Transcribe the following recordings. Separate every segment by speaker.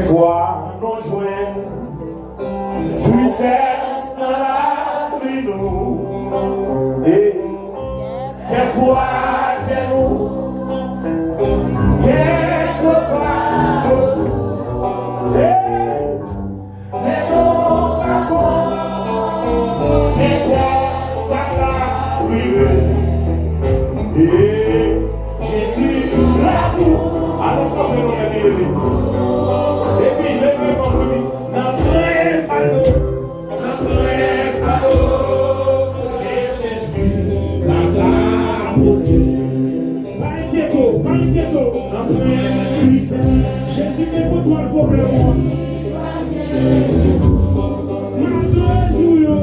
Speaker 1: Fois nous joignent, tristesse dans la vie nous, et quelquefois que nous, quelquefois, mais non pas comme, mais comme ça va arriver, et Jésus là pour, alors qu'on peut nous aider. Et puis, le moment nous dit, notre fardeau, que Jésus l'a apporté. Pas inquiéto, notre puissant. Jésus n'est pas toi le problème. Malgré jour,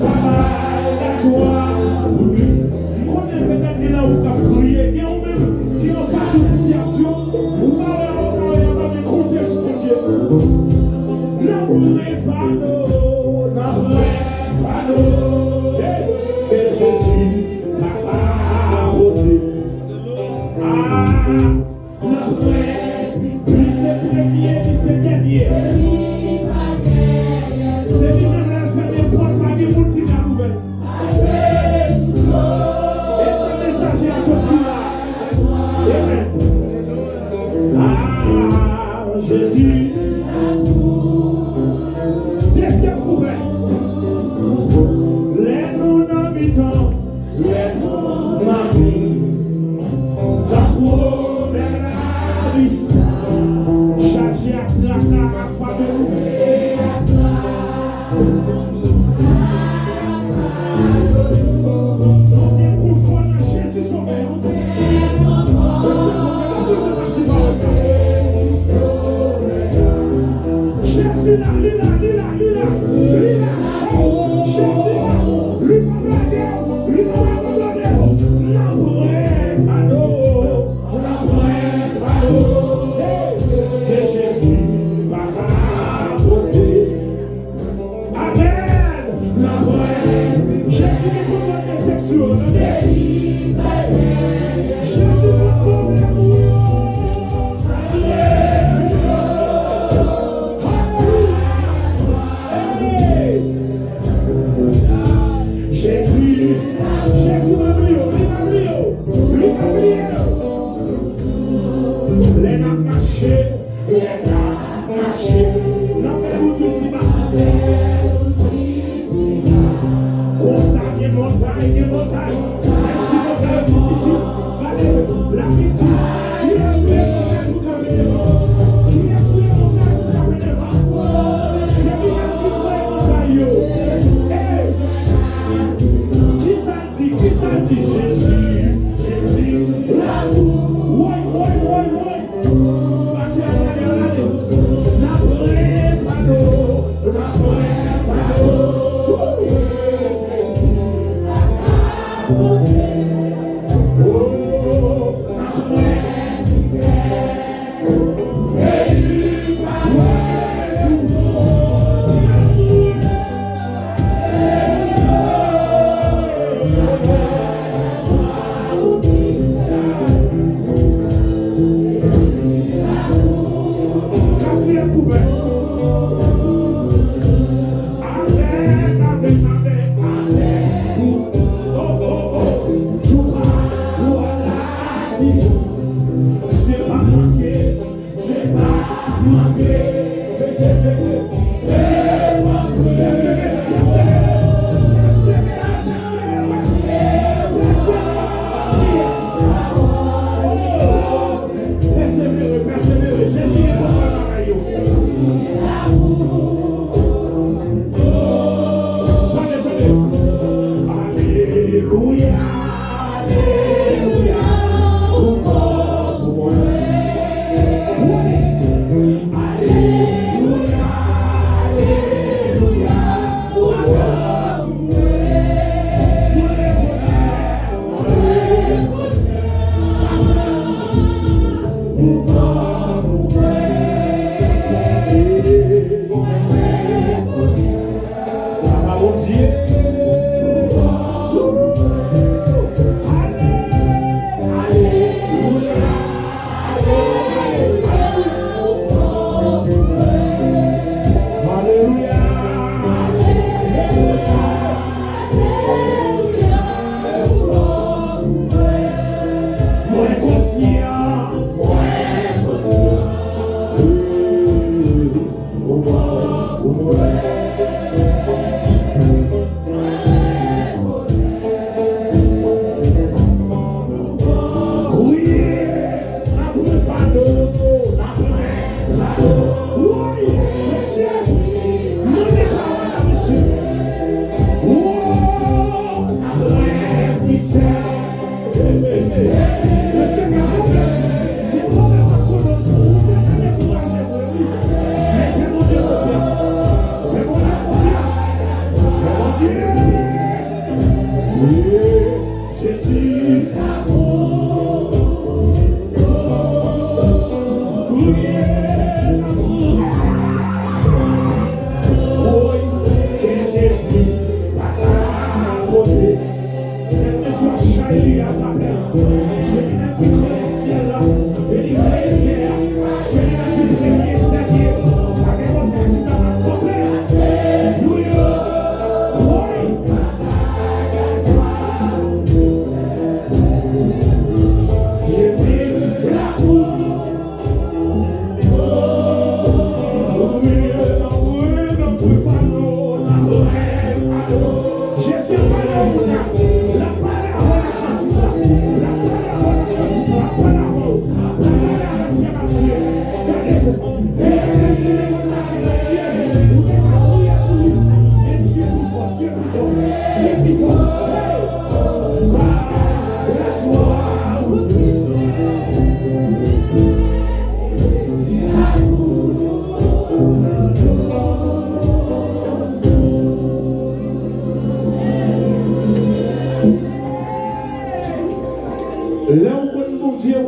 Speaker 1: travail, la joie, ou plus. Nous connaissons peut-être qu'il y a où tu as crié, et on même qui ont face aux situations, ou parler, on va me compter sur mon Dieu. Notre fardeau, que Jésus l'a apporté. Notre lui c'est premier, lui c'est dernier. C'est lui-même la fin des portes, pas des monde qui l'a ouvert. Et ce message est sorti là. Amen. Jésus, deuxième couvert. Les non-habitants, les non-habitants, tant pour la liste, chargé à traquer à famille. Jésus sauvé. Jésus là, lila. Jésus là, lui pas blaguer, lui pas abandonner. La vraie fardeau, que Jésus va apporter. Amen. La vraie, Jésus n'est pas dans les sexuels. Jésus va pour l'amour. Jésus m'a oublié. Les n'a marché, non mais vous tous ici bas. Consacrez montagne, merci montagne difficile. Regardez, la victime, qui est sur les montagnes vous caminez devant, qui est sur les montagnes vous caminez devant. C'est lui-même qui fait les montagnes. Qui ça dit Jésus, l'amour. Oui.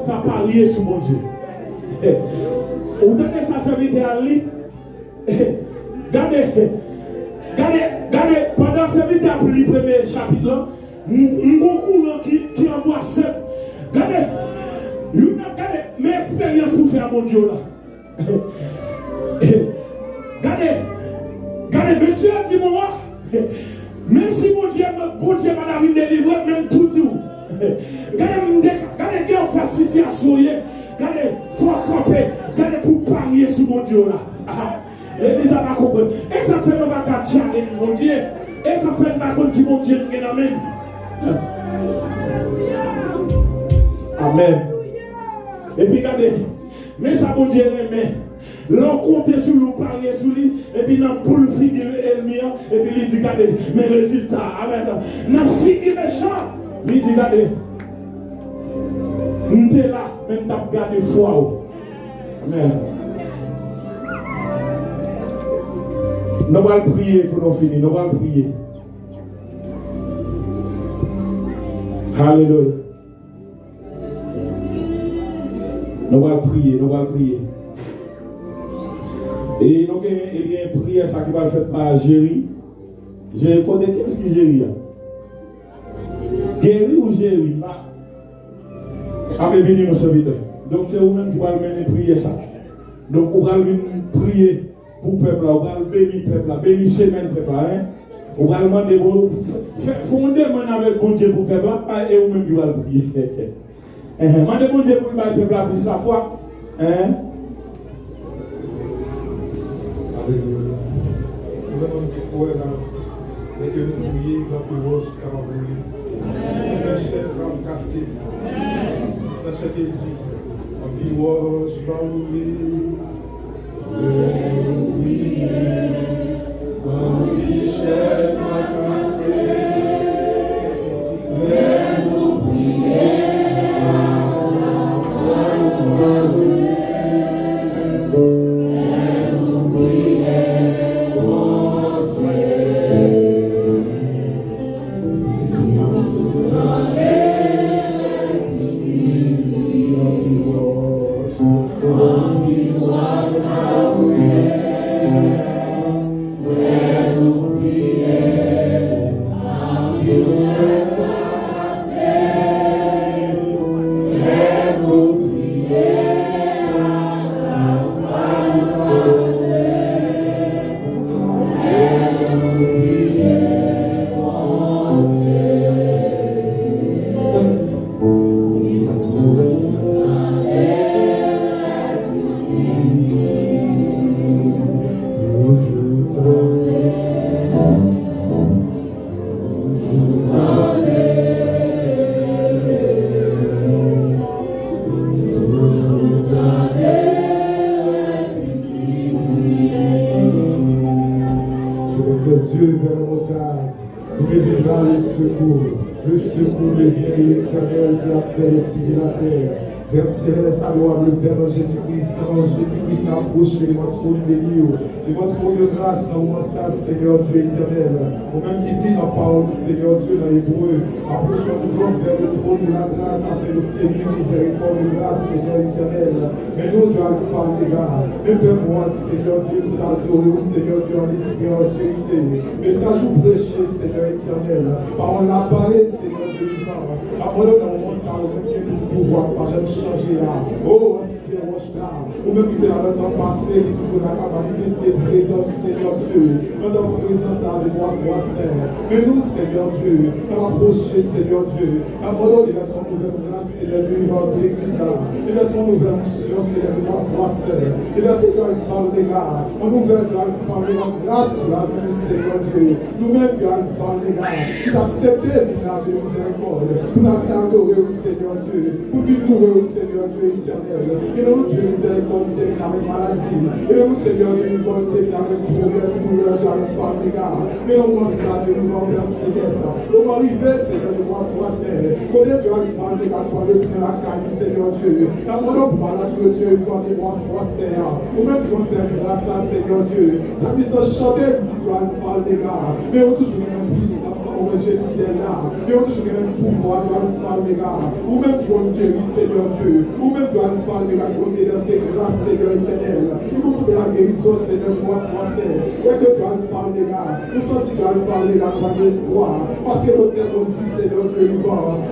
Speaker 1: t'a parié sur mon Dieu. Ou donnez sa serviteur à lui. Regardez, pendant ce serviteur pour le premier chapitre là, beaucoup qui envoie seul. Regardez, mes expériences pour faire mon Dieu là. Regardez, monsieur a dit moi, même si mon Dieu m'a délivré, même tout. Regardez, qui en face situation, regardez, faut frapper, regardez pour parier sur mon Dieu là. L'église a pas compris. Et ça fait nos bagages challenge, mon Dieu. Et ça fait ma compte qui mon Dieu nous amène. Amen. Et puis regardez, mais ça mon Dieu aimé. L'on compte sur nous, parier sur lui, et puis dans boule figure Elmia, et puis il dit regardez, mes résultats. Amen. Dans figure méchant, il dit regardez. Nous sommes là, même t'as gardé foi. Amen. Nous allons prier pour nous finir. Nous allons prier. Alléluia. Nous allons prier. Nous allons prier. Et nous avons une prière ça qui va faire par Jéry. Jéry, qu'est-ce que Jéry a? Guéri ou Jéry? Venir nos serviteurs. Donc c'est vous-même qui va mener prier ça. Donc on va venir prier. Pour le peuple, on va bénir le peuple, bénir semaine peuple. On va demander, fondez avec bon Dieu pour le peuple, et vous-même qui va prier. Demandez bon Dieu pour le peuple, pour sa foi. Alléluia. Nous demandons que et que nous prions dans le roche carabouille. Le chef va casser. Sachez Jésus, en qui roche va ouvrir. Michel m'a cassé, mais nous Père céleste, louable Père Jésus-Christ, quand Jésus-Christ approche de votre trône de Dieu, de votre trône de grâce, dans le ça, Seigneur Dieu éternel. Au même qui dit dans la parole du Seigneur Dieu dans l'hébreu, approchons toujours vers le trône de la grâce afin d'obtenir miséricorde de grâce, Seigneur éternel. Mais nous, Dieu, Alpha, les gars, mais Père, moi, Seigneur Dieu, nous t'adorons, Seigneur Dieu, en esprit, en vérité. Message ou prêché, Seigneur éternel. Parole la parler, Seigneur Dieu, abandonne dans mon sang, pour pouvoir, pas jamais changer là. Oh, c'est roche là. Ou même qui était là dans le temps passé, qui toujours là, qui a manifesté présence du Seigneur Dieu. Dans ta présence avec moi, Saint. Mais nous, Seigneur Dieu, rapprocher, Seigneur Dieu. Abandonne les versions nouvelles grâce, Seigneur Dieu, dans l'église là. Les versions nouvelles mission, Seigneur Dieu, moi, Saint. Les versions qui parlent des gars. En nouvelle, qui parlent de grâce sur la vie, Seigneur Dieu. Nous-mêmes, qui parlent des gars. Qui t'accepter, de miséricorde. Pour l'adorer au Seigneur Dieu. Pour victorieux au Seigneur Dieu éternel. Et nous, Dieu, miséricorde, déclarer maladie. Et nous, Seigneur Dieu, nous voulons déclarer problème, douleur, de la femme, les gars. Mais on voit ça, Dieu, nous voulons vers Seigneur. Nous voulons arriver, Seigneur, de voir toi, Seigneur. Connaître Dieu, la femme, les gars, toi, le train, la caille du Seigneur Dieu. La bonne malade de Dieu, toi, de voir toi, Seigneur. Ou même qui vont faire grâce à Seigneur Dieu. Ça puisse chanter, dit toi, la femme, les gars. Mais on toujours une puissance. mon Dieu fidèle là. Mais on touche même pouvoir, tu vas nous parler, gars. Ou même tu vas nous guérir, Seigneur Dieu. Ou même tu vas nous parler, gars, pour nous dans ces grâces, Seigneur éternel. Il faut trouver la guérison, Seigneur, pour moi français. Et que tu vas nous parler, gars. Nous sentons que tu vas nous parler, gars, pour l'espoir. Parce que notre Père nous dit, Seigneur Dieu,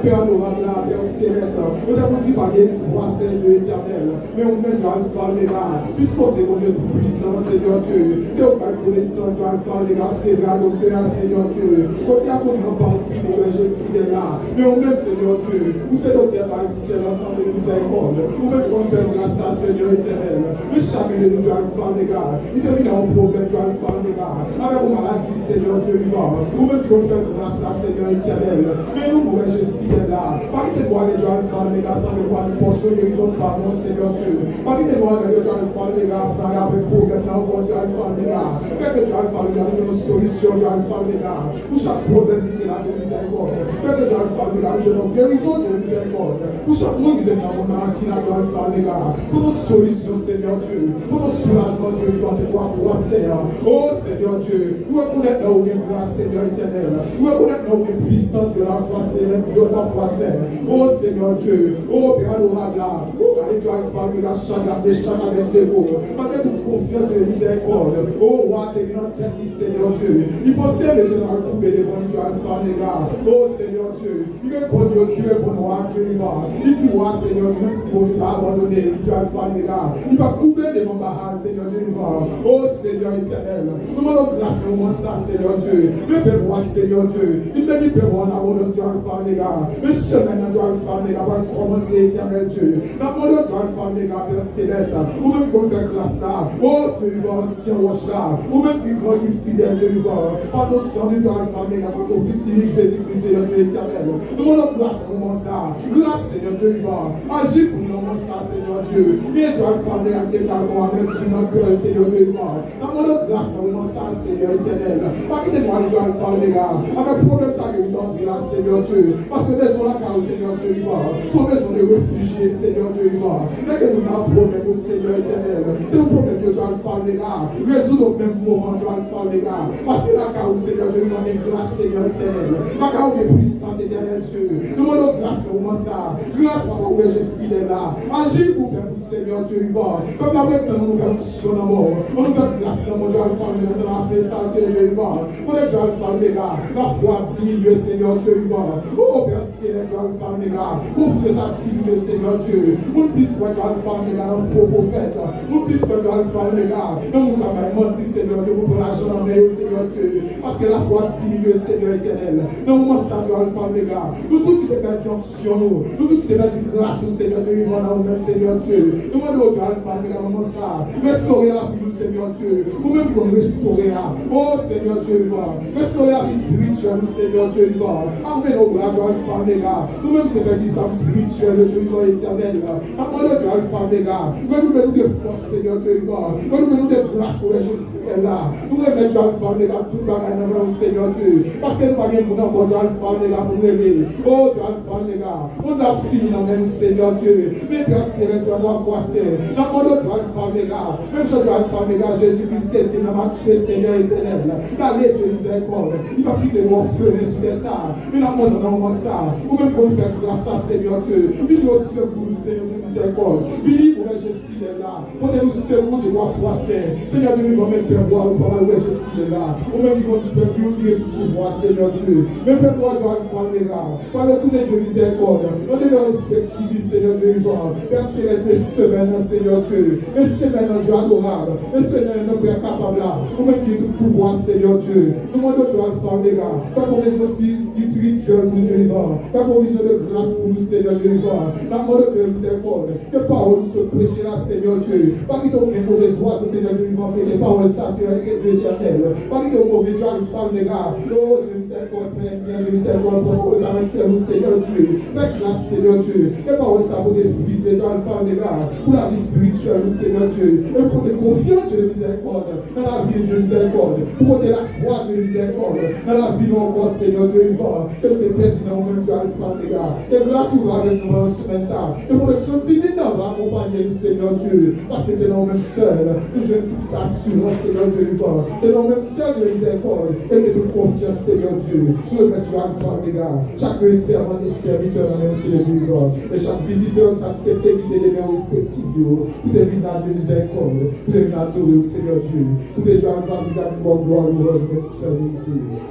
Speaker 1: Père adorable là, Père céleste. Nous avons dit par l'espoir, Seigneur Dieu éternel. Mais on met, tu vas nous parler, gars. Puisqu'on sait qu'on est tout puissant, Seigneur Dieu. C'est au cas connaissant, tu vas nous parler, gars, c'est là, donc Seigneur Dieu. Côté à côté, on partit, mon Dieu fidèle là. Mais on même, Seigneur Dieu, nous c'est notre Père par excellence en miséricorde. Nous même qu'on fait grâce à Seigneur éternel. Mais chacun de nous doit nous parler, gars. Il devient un problème, tu vas nous parler, gars. Avec une maladie, Seigneur Dieu, nous même qu'on fait grâce à Seigneur éternel. Mais nous, mon Dieu fidèle là. Pas que tu dois aller, tu vas nous parler, gars, sans le voir, nous poche de guérison par mon Seigneur Dieu. Pas que tu dois aller, tu vas nous parler, gars, dans la problème, là, on va nous parler, gars. Fait que tu vas nous parler, gars, nous une solution, tu vas nous parler, gars. Pour chaque problème qui est là, de miséricorde. Fait que tu vas nous parler, gars, je n'ai guérison de miséricorde. Pour chaque monde qui est dans mon âme, qui n'a pas nous parler, gars. Pour nos solutions, Seigneur Dieu. Pour nos soulagements, Dieu, qui doit te voir pour Seigneur. Oh, Seigneur Dieu. Nous reconnaître là où il y a grâce, Seigneur éternel. Nous reconnaître là où il y a puissance de la foi, Seigneur, de la foi, Seigneur. Oh, Seigneur Dieu. Oh, Père adorable là. Oh, allez, tu vas nous parler, gars, chaque avec les mots. Malgré toute confiance de miséricorde. Oh, roi, t'es grand tête, Seigneur Dieu. Il possède les gens à couper les bons, tu vas nous parler, gars. Oh, Seigneur Dieu. Il répond, Dieu répond, roi, Dieu, il va. Il dit, roi, Seigneur, même si on t'a abandonné, tu vas nous parler, gars. Il va couper les bons barrages, Seigneur Dieu, il va. Oh, Seigneur éternel. Nous demandons grâce au moment ça, Seigneur Dieu. Le Père roi, Seigneur Dieu. Il me dit, Père roi, on a abandonné, tu vas nous parler, gars. Le semaine, tu vas nous parler, gars, va commencer, éternel Dieu. Nous demandons, tu vas nous parler, gars, Père céleste. Ou même qu'on fait grâce là. Oh, Dieu, il va, si on roche là. Ou même qu'il grand, il fidèle, Dieu, il va. Par nos sang, tu vas nous parler, gars, pour ton fils unique, Jésus-Christ, Seigneur Dieu éternel. Nous demandons grâce au moment ça. Grâce, Seigneur Dieu, il va. Agis pour nous, moment ça, Seigneur Dieu. Et tu vas nous parler à tes talons, avec sur notre cœur, Seigneur Dieu, il va. Nous demandons grâce au moment ça, Seigneur éternel. Pas que tes doigts, tu vas nous parler, gars. Avec problème, ça, que nous entrons là, Seigneur Dieu. Parce que maison là, car Seigneur Dieu, il va. Ton maison de réfugiés, Seigneur Dieu, il va. Dès que nous avons un problème au Seigneur éternel. C'est un problème que tu vas nous parler, gars. Résoudre au même moment, tu vas nous parler, gars. Parce que là, car Seigneur Dieu, il va donner grâce, Seigneur éternel. La car de puissance éternelle, Dieu. Nous demandons grâce pour moi ça. Grâce pour moi, je suis fidèle là. Agis pour Père, Seigneur Dieu, il va. Comme la vraie temps, nous faisons son amour. On nous fait grâce dans mon Dieu, le famille, dans la fait ça, Seigneur Dieu, il va. On est déjà le famille, gars. La foi digne, Seigneur Dieu, il va. Oh, Père, Seigneur Dieu, le famille, gars. Confiance à digne, Seigneur Dieu. Nous puissions pas le famille, gars, un faux prophète. Nous puissions pas le famille, gars. Nous nous avons menti, Seigneur Dieu, pour l'argent en meilleur, Seigneur Dieu. Parce que la foi digne, Seigneur éternel. Nous nous montrons le famille, gars. Nous tous qui te perdons sur nous. Nous tous qui te perdons grâce au Seigneur Dieu, il va dans nous-mêmes, Seigneur Dieu. Nous demandons le famille, gars, nous ça. Restaurer la vie, Seigneur Dieu. Nous-mêmes qui vont restaurer là. Oh, Seigneur Dieu, il va. Restaurer la vie spirituelle, Seigneur Dieu, il va. Amenez nos bras, le famille, gars. Nous-mêmes qui te perdons ça spirituel, le Dieu, il va éternel. Amenez le famille, gars. Nous nous des forces, Seigneur Dieu, il va. Nous nous des grâces pour les jours là. Nous remettons le famille, gars, tout le monde, Seigneur Dieu. Parce que nous n'avons pas encore le famille, gars, pour aimer. Oh, le famille, gars. On a fini dans même, Seigneur Dieu. Mais Père, Seigneur, tu vas voir quoi c'est. Dans mon autre famille, gars. Même chose, le famille, gars, Jésus-Christ, c'est dans ma tué, Seigneur éternel. La lettre de miséricorde. Il va quitter mon feu, les sous des ça. Mais dans mon nom, ça. Ou même pour faire grâce à Seigneur Dieu. Il doit se pour nous, Seigneur de miséricorde. Il pour les fidèles là. On est nous seuls, je vois quoi c'est. Seigneur Dieu, il va même faire voir, ou pas mal, ouais, je fidèle là. Ou même, il va faire plus pour voir, Seigneur Dieu. Même faire voir, je vois le famille, gars. Par le tout de miséricorde. On devait respecter, Seigneur Dieu, il va. Père céleste, mes semaines, Seigneur Dieu. Mes semaines, Dieu adorable. Mes semaines, notre Père capable là. Ou même qui est tout pouvoir, Seigneur Dieu. Nous demandons de la famille, gars. Ta provision aussi spirituelle pour Dieu, il va. Ta provision de grâce pour nous, Seigneur Dieu, il va. La mode de miséricorde. Que parole se prêcher là, Seigneur Dieu. Pas qu'il y ait une mauvaise voix, Seigneur Dieu, il va. Les paroles sacrées et éternelles. Pas qu'il y ait une mauvaise voix, il va, les gars. Oh, de miséricorde, plein, de miséricorde, propose avec cœur, Seigneur Dieu. Fais grâce, Seigneur Dieu. Les paroles ça pour des fruits, Seigneur, les gars. Pour la vie spirituelle, Seigneur Dieu. Et pour des confiances de miséricorde. Dans la vie de miséricorde. Pour que la foi de miséricorde. Dans la vie de encore, Seigneur Dieu, il va. Que tu es pertinent, même Dieu, les gars. Et grâce ou avec nous dans ce semaine ça. Et pour le sentir, va accompagner nous, Seigneur
Speaker 2: Seigneur Dieu, parce que c'est dans le même seul, nous jouons toute assurance, Seigneur Dieu, c'est dans le même seul de miséricorde, et de toute confiance, Seigneur Dieu, nous remettons à nous, les gars, chaque servant et serviteur dans le Seigneur Dieu, et chaque visiteur qui accepte qui est les mains respectives, tout est vinasse de miséricorde, tout est vinasse de Seigneur Dieu, tout est vinasse de gloire, louange, merci,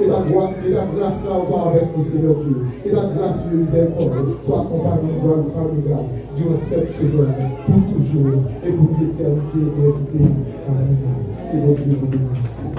Speaker 2: et ta gloire, et ta grâce, ça va avec nous, Seigneur Dieu, et ta grâce de miséricorde, soit accompagnée de joie familiale, durant cette seconde, pour toujours, et pour l'éternité, Amen. Que votre Dieu vous bénisse.